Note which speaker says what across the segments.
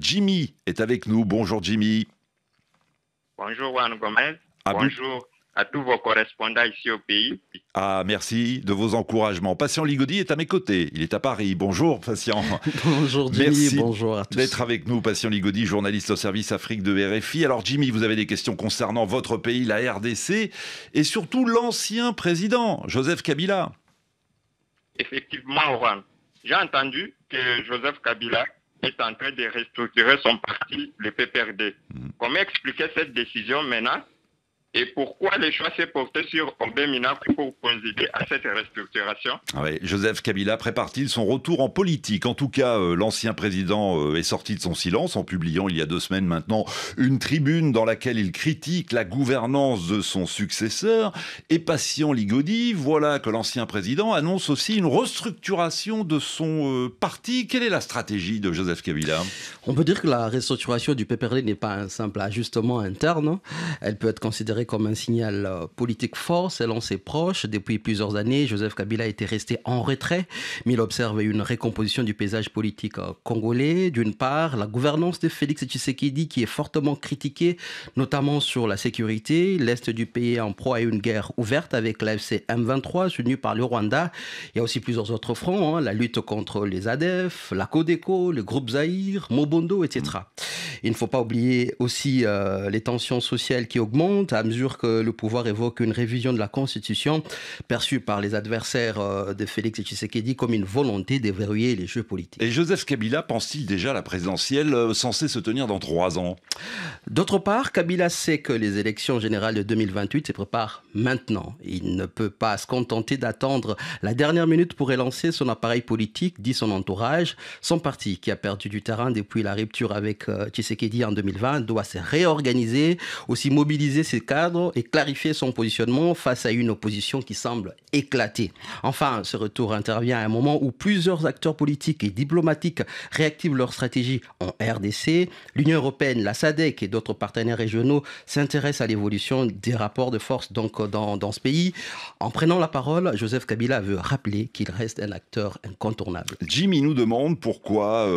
Speaker 1: Jimmy est avec nous. Bonjour Jimmy.
Speaker 2: Bonjour Juan Gomez.
Speaker 1: Ah,
Speaker 2: Bonjour à tous vos correspondants ici au pays.
Speaker 1: Ah, merci de vos encouragements. Patient Ligodi est à mes côtés. Il est à Paris. Bonjour, Patient.
Speaker 3: Bonjour Jimmy,
Speaker 1: Merci
Speaker 3: bonjour à tous.
Speaker 1: d'être avec nous, Patient Ligodi, journaliste au service Afrique de RFI. Alors Jimmy, vous avez des questions concernant votre pays, la RDC, et surtout l'ancien président, Joseph Kabila.
Speaker 2: Effectivement, Juan, j'ai entendu que Joseph Kabila est en train de restructurer son parti, le PPRD. Comment expliquer cette décision maintenant? Et pourquoi le choix s'est porté sur Aubin Minakou pour procéder à cette restructuration?
Speaker 1: Oui, Joseph Kabila prépare-t-il son retour en politique? En tout cas, l'ancien président est sorti de son silence en publiant il y a 2 semaines maintenant une tribune dans laquelle il critique la gouvernance de son successeur. Et Patient Ligodi, voilà que l'ancien président annonce aussi une restructuration de son parti. Quelle est la stratégie de Joseph Kabila?
Speaker 3: On peut dire que la restructuration du PPRD n'est pas un simple ajustement interne. Elle peut être considérée comme un signal politique fort selon ses proches. Depuis plusieurs années, Joseph Kabila était resté en retrait, mais il observe une recomposition du paysage politique congolais. D'une part, la gouvernance de Félix Tshisekedi qui est fortement critiquée, notamment sur la sécurité. L'Est du pays est en proie à une guerre ouverte avec l'AFC M23 soutenue par le Rwanda. Il y a aussi plusieurs autres fronts, la lutte contre les ADF, la Codeco, le groupe Zaïre, Mobondo, etc. Il ne faut pas oublier aussi les tensions sociales qui augmentent à mesure que le pouvoir évoque une révision de la Constitution perçue par les adversaires de Félix Tshisekedi comme une volonté de verrouiller les jeux politiques.
Speaker 1: Et Joseph Kabila pense-t-il déjà à la présidentielle censée se tenir dans 3 ans?
Speaker 3: D'autre part, Kabila sait que les élections générales de 2028 se préparent maintenant. Il ne peut pas se contenter d'attendre la dernière minute pour relancer son appareil politique, dit son entourage. Son parti, qui a perdu du terrain depuis la rupture avec Tshisekedi en 2020, doit se réorganiser, aussi mobiliser ses cadres et clarifier son positionnement face à une opposition qui semble éclatée. Enfin, ce retour intervient à un moment où plusieurs acteurs politiques et diplomatiques réactivent leur stratégie en RDC. L'Union européenne, la SADC et d'autres partenaires régionaux s'intéressent à l'évolution des rapports de force dans ce pays. En prenant la parole, Joseph Kabila veut rappeler qu'il reste un acteur incontournable.
Speaker 1: Jimmy nous demande pourquoi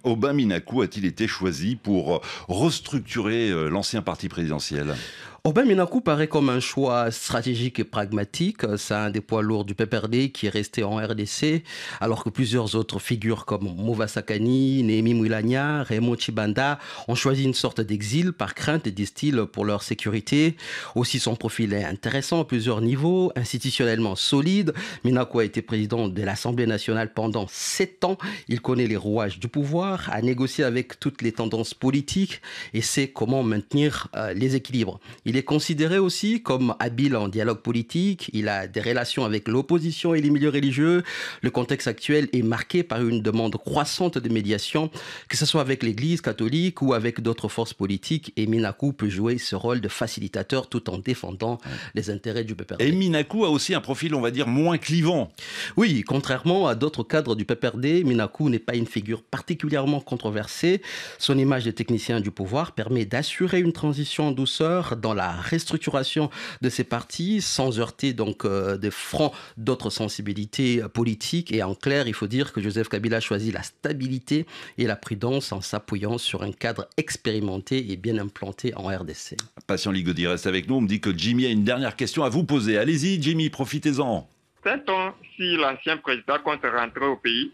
Speaker 1: Aubin Minakou a-t-il été choisi pour restructurer l'ancien parti présidentiel?
Speaker 3: Aubin Minakou paraît comme un choix stratégique et pragmatique. C'est un des poids lourds du PPRD qui est resté en RDC, alors que plusieurs autres figures comme Mouva Sakani, Néhémie Mouilania, Raymond Chibanda ont choisi une sorte d'exil par crainte, disent-ils, pour leur sécurité. Aussi, son profil est intéressant à plusieurs niveaux, institutionnellement solide. Minakou a été président de l'Assemblée nationale pendant 7 ans. Il connaît les rouages du pouvoir, a négocié avec toutes les tendances politiques et sait comment maintenir les équilibres. Il est considéré aussi comme habile en dialogue politique. Il a des relations avec l'opposition et les milieux religieux. Le contexte actuel est marqué par une demande croissante de médiation, que ce soit avec l'Église catholique ou avec d'autres forces politiques. Et Minakou peut jouer ce rôle de facilitateur tout en défendant les intérêts du PPRD.
Speaker 1: Et Minakou a aussi un profil, on va dire, moins clivant.
Speaker 3: Oui, contrairement à d'autres cadres du PPRD, Minakou n'est pas une figure particulièrement controversée. Son image de technicien du pouvoir permet d'assurer une transition en douceur dans la restructuration de ces partis sans heurter donc des fronts d'autres sensibilités politiques. Et en clair, il faut dire que Joseph Kabila choisit la stabilité et la prudence en s'appuyant sur un cadre expérimenté et bien implanté en RDC.
Speaker 1: Patient Ligodi reste avec nous. On me dit que Jimmy a une dernière question à vous poser. Allez-y Jimmy, profitez-en.
Speaker 2: Sait-on si l'ancien président compte rentrer au pays?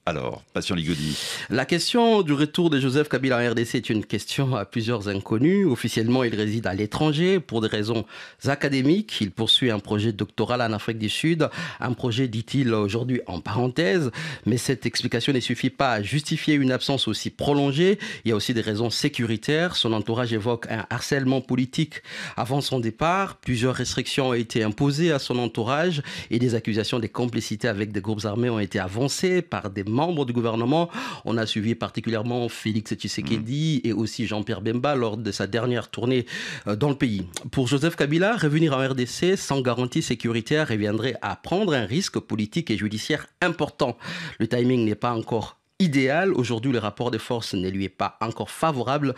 Speaker 1: Alors, Patient Ligodi.
Speaker 3: La question du retour de Joseph Kabila en RDC est une question à plusieurs inconnus. Officiellement, il réside à l'étranger pour des raisons académiques. Il poursuit un projet doctoral en Afrique du Sud. Un projet, dit-il aujourd'hui, en parenthèse. Mais cette explication ne suffit pas à justifier une absence aussi prolongée. Il y a aussi des raisons sécuritaires. Son entourage évoque un harcèlement politique avant son départ. Plusieurs restrictions ont été imposées à son entourage et des accusations de complicité avec des groupes armés ont été avancées par des membres du gouvernement. On a suivi particulièrement Félix Tshisekedi et aussi Jean-Pierre Bemba lors de sa dernière tournée dans le pays. Pour Joseph Kabila, revenir en RDC sans garantie sécuritaire reviendrait à prendre un risque politique et judiciaire important. Le timing n'est pas encore idéal. Aujourd'hui, le rapport de force ne lui est pas encore favorable,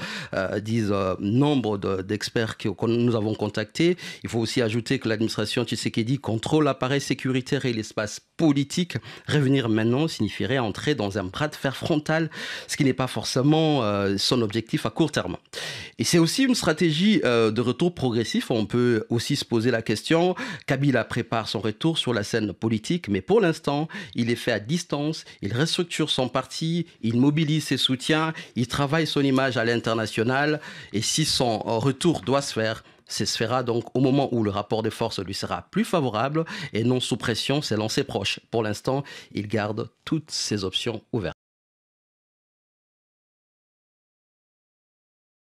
Speaker 3: disent nombre d'experts que nous avons contactés. Il faut aussi ajouter que l'administration Tshisekedi contrôle l'appareil sécuritaire et l'espace politique. Revenir maintenant signifierait entrer dans un bras de fer frontal, ce qui n'est pas forcément son objectif à court terme. Et c'est aussi une stratégie de retour progressif. On peut aussi se poser la question, Kabila prépare son retour sur la scène politique, mais pour l'instant, il est fait à distance, il restructure son parti, il mobilise ses soutiens, il travaille son image à l'international, et si son retour doit se faire, ça se fera donc au moment où le rapport de force lui sera plus favorable et non sous pression, c'est lancé proche. Pour l'instant, il garde toutes ses options ouvertes.